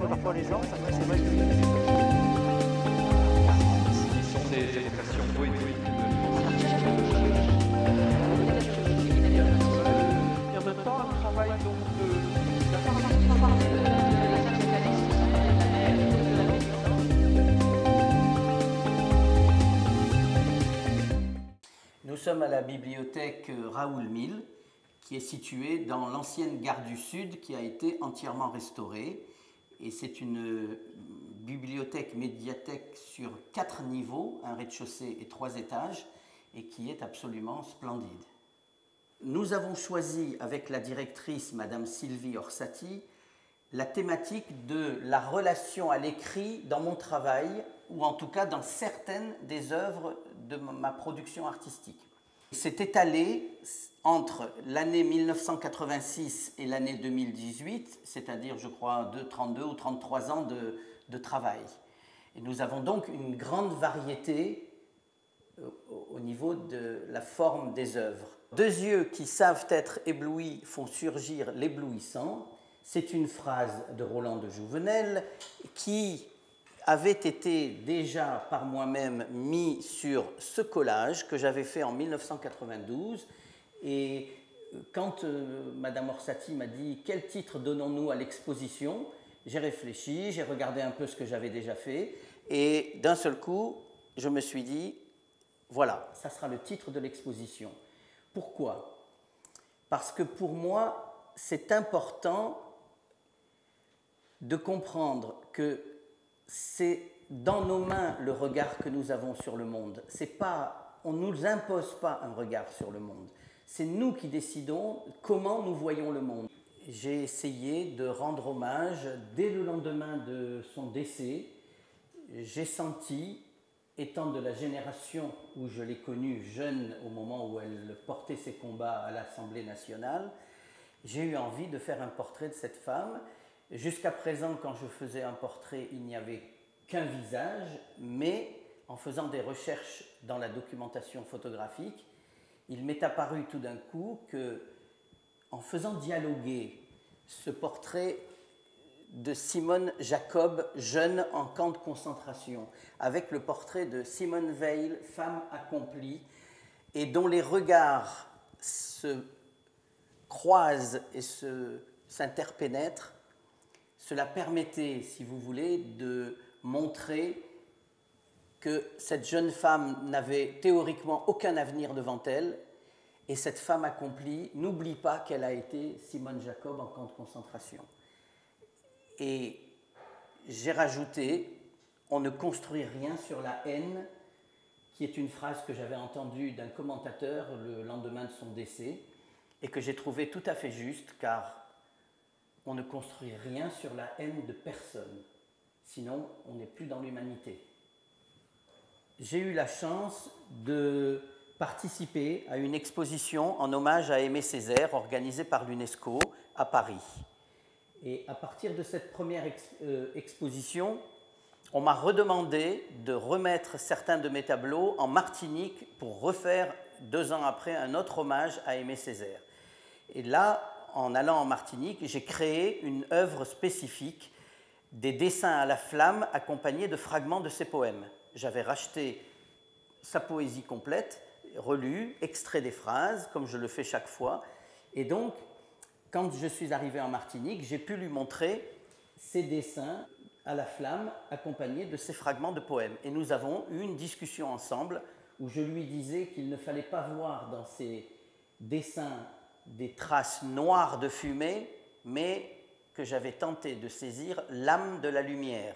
parfois les gens, c'est vrai que... Ce sont des évocations poétiques. Et en même temps, un travail donc Nous sommes à la bibliothèque Raoul Mille, qui est située dans l'ancienne gare du Sud, qui a été entièrement restaurée. Et c'est une bibliothèque-médiathèque sur 4 niveaux, un rez-de-chaussée et 3 étages, et qui est absolument splendide. Nous avons choisi, avec la directrice, Madame Sylvie Orsatti, la thématique de la relation à l'écrit dans mon travail, ou en tout cas dans certaines des œuvres de ma production artistique. C'est étalé entre l'année 1986 et l'année 2018, c'est-à-dire, je crois, 32 ou 33 ans de travail. Et nous avons donc une grande variété au niveau de la forme des œuvres. Deux yeux qui savent être éblouis font surgir l'éblouissant. C'est une phrase de Roland de Jouvenel qui avait été déjà par moi-même mis sur ce collage que j'avais fait en 1992. Et quand Madame Orsatti m'a dit « Quel titre donnons-nous à l'exposition ?», j'ai réfléchi, j'ai regardé un peu ce que j'avais déjà fait, et d'un seul coup, je me suis dit « Voilà, ça sera le titre de l'exposition ». Pourquoi ? Parce que pour moi, c'est important de comprendre que c'est dans nos mains le regard que nous avons sur le monde. On ne nous impose pas un regard sur le monde. C'est nous qui décidons comment nous voyons le monde. J'ai essayé de rendre hommage dès le lendemain de son décès. J'ai senti, étant de la génération où je l'ai connue jeune au moment où elle portait ses combats à l'Assemblée nationale, j'ai eu envie de faire un portrait de cette femme. Jusqu'à présent, quand je faisais un portrait, il n'y avait qu'un visage, mais en faisant des recherches dans la documentation photographique, il m'est apparu tout d'un coup que, en faisant dialoguer ce portrait de Simone Jacob, jeune en camp de concentration, avec le portrait de Simone Weil, femme accomplie, et dont les regards se croisent et s'interpénètrent, cela permettait, si vous voulez, de montrer que cette jeune femme n'avait théoriquement aucun avenir devant elle, et cette femme accomplie n'oublie pas qu'elle a été Simone Jacob en camp de concentration. Et j'ai rajouté « On ne construit rien sur la haine », qui est une phrase que j'avais entendue d'un commentateur le lendemain de son décès, et que j'ai trouvé tout à fait juste, car on ne construit rien sur la haine de personne, sinon on n'est plus dans l'humanité. J'ai eu la chance de participer à une exposition en hommage à Aimé Césaire organisée par l'UNESCO à Paris. Et à partir de cette première exposition, on m'a redemandé de remettre certains de mes tableaux en Martinique pour refaire 2 ans après un autre hommage à Aimé Césaire. Et là, en allant en Martinique, j'ai créé une œuvre spécifique, des dessins à la flamme accompagnés de fragments de ses poèmes. J'avais racheté sa poésie complète, relue, extrait des phrases, comme je le fais chaque fois. Et donc, quand je suis arrivé en Martinique, j'ai pu lui montrer ces dessins à la flamme accompagnés de ces fragments de poèmes. Et nous avons eu une discussion ensemble où je lui disais qu'il ne fallait pas voir dans ces dessins des traces noires de fumée, mais que j'avais tenté de saisir l'âme de la lumière.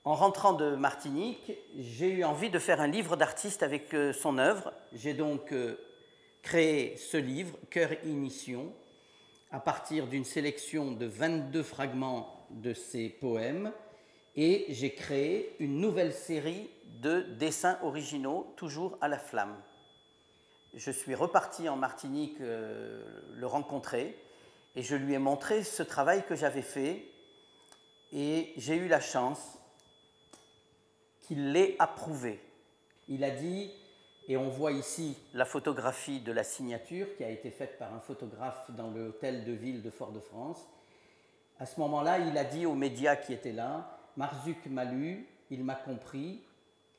En rentrant de Martinique, j'ai eu envie de faire un livre d'artiste avec son œuvre. J'ai donc créé ce livre, Cœur Ignition, à partir d'une sélection de 22 fragments de ses poèmes, et j'ai créé une nouvelle série de dessins originaux, toujours à la flamme. Je suis reparti en Martinique le rencontrer et je lui ai montré ce travail que j'avais fait et j'ai eu la chance qu'il l'ait approuvé. Il a dit, et on voit ici la photographie de la signature qui a été faite par un photographe dans l'hôtel de ville de Fort-de-France, À ce moment-là, il a dit aux médias qui étaient là, Marzuc m'a lu, il m'a compris,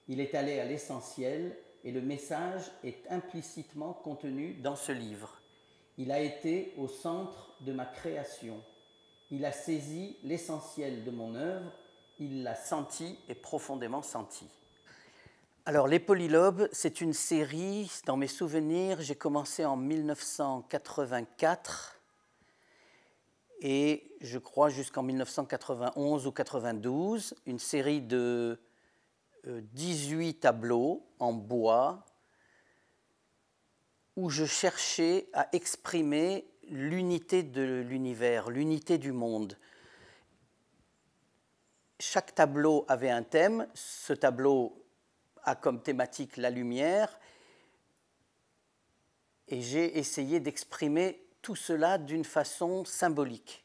il est allé à l'essentiel et le message est implicitement contenu dans ce livre. Il a été au centre de ma création. Il a saisi l'essentiel de mon œuvre, il l'a senti et profondément senti. Alors, Les Polylobes, c'est une série, dans mes souvenirs, j'ai commencé en 1984 et je crois jusqu'en 1991 ou 92, une série de 18 tableaux en bois où je cherchais à exprimer l'unité de l'univers, l'unité du monde. Chaque tableau avait un thème, ce tableau a comme thématique la lumière, et j'ai essayé d'exprimer tout cela d'une façon symbolique.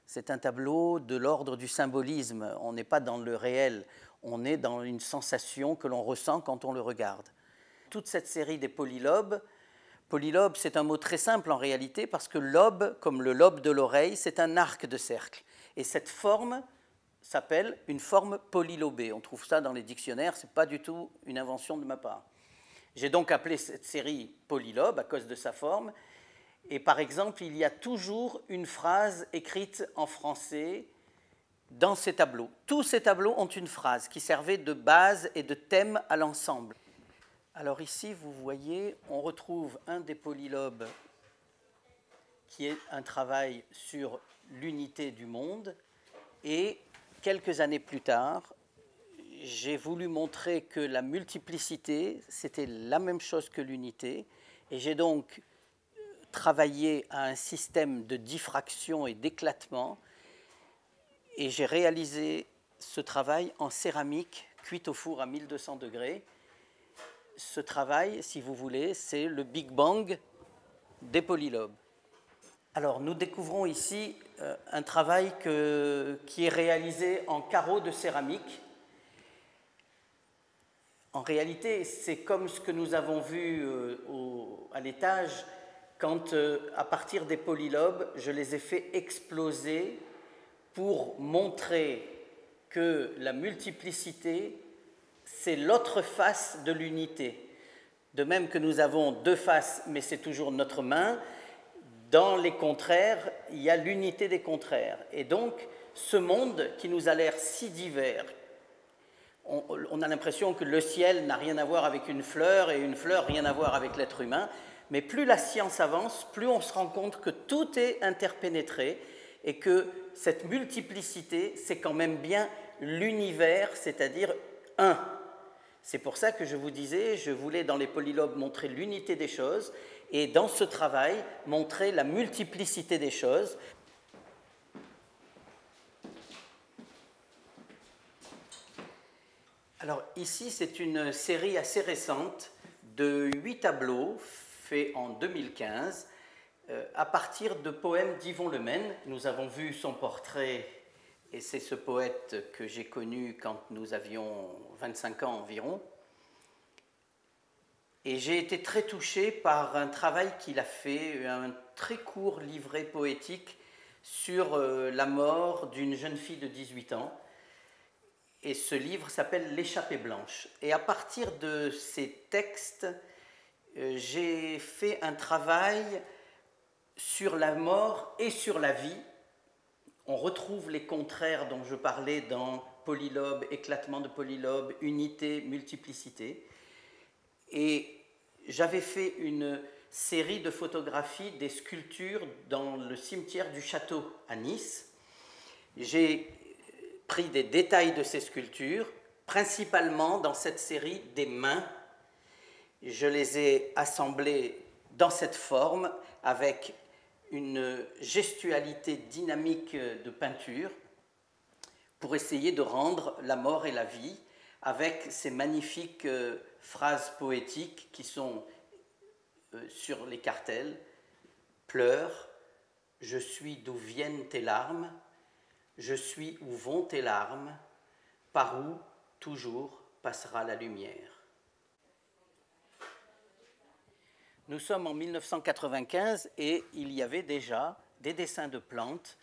C'est un tableau de l'ordre du symbolisme, on n'est pas dans le réel, on est dans une sensation que l'on ressent quand on le regarde. Toute cette série des polylobes, polylobe c'est un mot très simple en réalité parce que lobe, comme le lobe de l'oreille, c'est un arc de cercle. Et cette forme s'appelle une forme polylobée. On trouve ça dans les dictionnaires, ce n'est pas du tout une invention de ma part. J'ai donc appelé cette série polylobe à cause de sa forme. Et par exemple, il y a toujours une phrase écrite en français dans ces tableaux. Tous ces tableaux ont une phrase qui servait de base et de thème à l'ensemble. Alors ici, vous voyez, on retrouve un des polylobes qui est un travail sur l'unité du monde. Et quelques années plus tard, j'ai voulu montrer que la multiplicité, c'était la même chose que l'unité. Et j'ai donc travaillé à un système de diffraction et d'éclatement. Et j'ai réalisé ce travail en céramique cuite au four à 1200 degrés. Ce travail, si vous voulez, c'est le Big Bang des polylobes. Alors, nous découvrons ici un travail qui est réalisé en carreaux de céramique. En réalité, c'est comme ce que nous avons vu à l'étage, quand, à partir des polylobes, je les ai fait exploser pour montrer que la multiplicité, c'est l'autre face de l'unité. De même que nous avons deux faces, mais c'est toujours notre main, dans les contraires, il y a l'unité des contraires. Et donc, ce monde qui nous a l'air si divers, on a l'impression que le ciel n'a rien à voir avec une fleur et une fleur rien à voir avec l'être humain, mais plus la science avance, plus on se rend compte que tout est interpénétré et que cette multiplicité, c'est quand même bien l'univers, c'est-à-dire un. C'est pour ça que je vous disais, je voulais dans les polylobes montrer l'unité des choses et dans ce travail, montrer la multiplicité des choses. Alors ici, c'est une série assez récente de 8 tableaux faits en 2015 à partir de poèmes d'Yvon Lemaine. Nous avons vu son portrait et c'est ce poète que j'ai connu quand nous avions 25 ans environ. Et j'ai été très touché par un travail qu'il a fait, un très court livret poétique sur la mort d'une jeune fille de 18 ans. Et ce livre s'appelle L'échappée blanche. Et à partir de ces textes, j'ai fait un travail sur la mort et sur la vie. On retrouve les contraires dont je parlais dans polylobe, éclatement de polylobe, unité, multiplicité. Et j'avais fait une série de photographies des sculptures dans le cimetière du château à Nice. J'ai pris des détails de ces sculptures, principalement dans cette série des mains. Je les ai assemblées dans cette forme avec une gestualité dynamique de peinture pour essayer de rendre la mort et la vie avec ces magnifiques phrases poétiques qui sont sur les cartels. Pleure, je suis d'où viennent tes larmes, je suis où vont tes larmes, par où toujours passera la lumière. Nous sommes en 1995 et il y avait déjà des dessins de plantes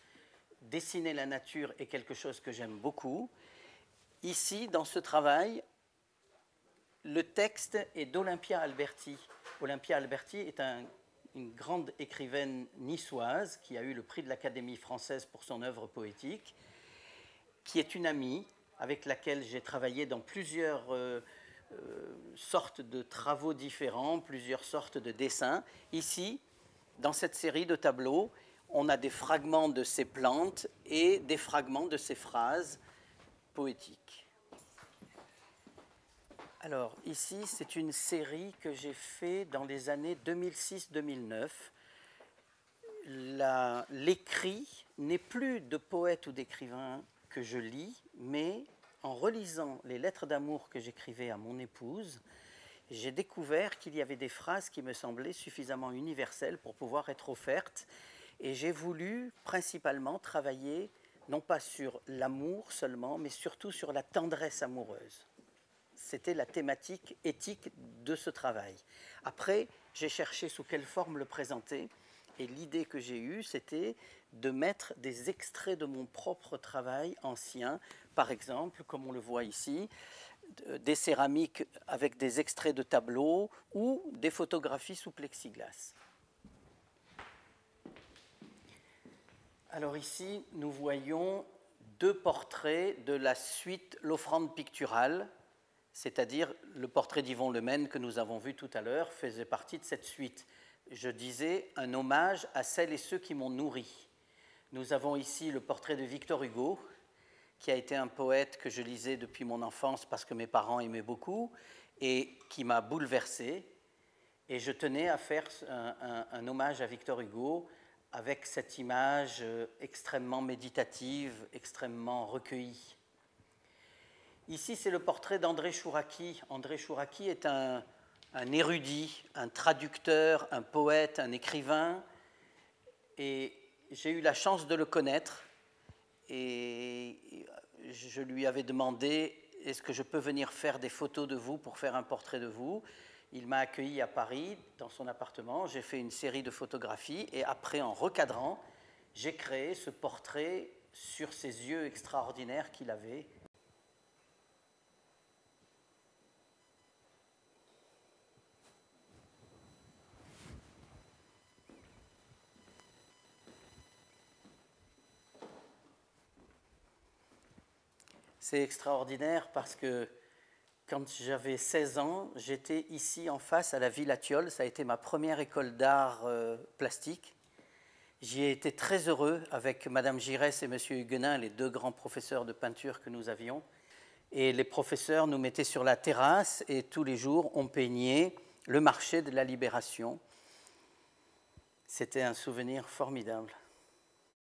dessiner la nature est quelque chose que j'aime beaucoup. Ici, dans ce travail, le texte est d'Olympia Alberti. Olympia Alberti est une grande écrivaine niçoise qui a eu le prix de l'Académie française pour son œuvre poétique, qui est une amie avec laquelle j'ai travaillé dans plusieurs sortes de travaux différents, plusieurs sortes de dessins. Ici, dans cette série de tableaux, on a des fragments de ces plantes et des fragments de ces phrases poétiques. Alors, ici, c'est une série que j'ai faite dans les années 2006-2009. L'écrit n'est plus de poète ou d'écrivain que je lis, mais en relisant les lettres d'amour que j'écrivais à mon épouse, j'ai découvert qu'il y avait des phrases qui me semblaient suffisamment universelles pour pouvoir être offertes. Et j'ai voulu principalement travailler, non pas sur l'amour seulement, mais surtout sur la tendresse amoureuse. C'était la thématique éthique de ce travail. Après, j'ai cherché sous quelle forme le présenter. Et l'idée que j'ai eue, c'était de mettre des extraits de mon propre travail ancien. Par exemple, comme on le voit ici, des céramiques avec des extraits de tableaux ou des photographies sous plexiglas. Alors ici, nous voyons deux portraits de la suite L'Offrande picturale, c'est-à-dire le portrait d'Yvon Lemaine que nous avons vu tout à l'heure faisait partie de cette suite. Je disais un hommage à celles et ceux qui m'ont nourri. Nous avons ici le portrait de Victor Hugo, qui a été un poète que je lisais depuis mon enfance parce que mes parents aimaient beaucoup et qui m'a bouleversé. Et je tenais à faire un hommage à Victor Hugo avec cette image extrêmement méditative, extrêmement recueillie. Ici, c'est le portrait d'André Chouraki. André Chouraki est un érudit, un traducteur, un poète, un écrivain. Et j'ai eu la chance de le connaître. Et je lui avais demandé, est-ce que je peux venir faire des photos de vous pour faire un portrait de vous ? Il m'a accueilli à Paris, dans son appartement. J'ai fait une série de photographies. Et après, en recadrant, j'ai créé ce portrait sur ces yeux extraordinaires qu'il avait. C'est extraordinaire parce que quand j'avais 16 ans, j'étais ici en face à la Villa Thiol. Ça a été ma première école d'art plastique. J'y ai été très heureux avec Madame Giresse et Monsieur Huguenin, les deux grands professeurs de peinture que nous avions. Et les professeurs nous mettaient sur la terrasse et tous les jours, on peignait le marché de la Libération. C'était un souvenir formidable.